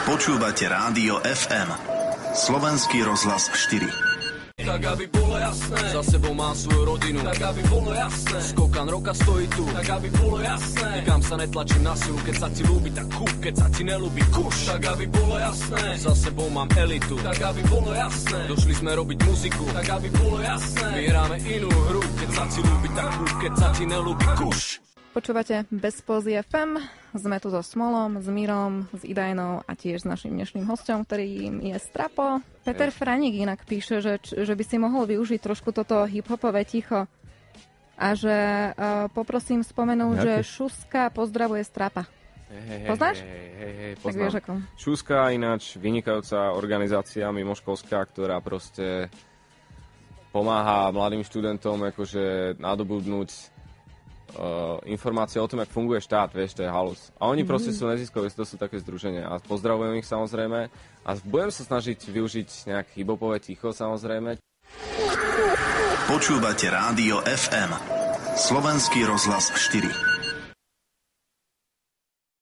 Počúvate Rádio FM. Slovenský rozhlas 4. Tak aby bolo jasné, za sebou mám svoju rodinu. Tak aby bolo jasné, skokan roka stojí tu. Tak aby bolo jasné, nikam sa netlačím na silu. Keď sa ti ľúbi, tak kúp, keď sa ti nelúbi, kuš. Tak aby bolo jasné, za sebou mám elitu. Tak aby bolo jasné, došli sme robiť muziku. Tak aby bolo jasné, my hráme inú hru. Keď sa ti ľúbi, tak kúp, keď sa ti nelúbi, kuš. Počúvate Bezpózy FM, sme tu so Smolom, s Mírom, s Idajnou a tiež s našim dnešným hosťom, ktorým je Strapo. Peter Franík inak píše, že by si mohol využiť trošku toto hip-hopové ticho a že poprosím spomenúť, že Šuska pozdravuje Strapa. Poznáš? Hej, poznám. Tak vieš ako. Šuska ináč vynikajúca organizácia mimoškolská, ktorá proste pomáha mladým študentom akože nadobudnúť informácie o tom, jak funguje štát, vieš, to je halus. A oni proste sú neziskové, to sú také združenia. A pozdravujem ich samozrejme. A budem sa snažiť využiť nejaké hip-hopové ticho samozrejme. Počúvate Rádio FM. Slovenský rozhlas 4.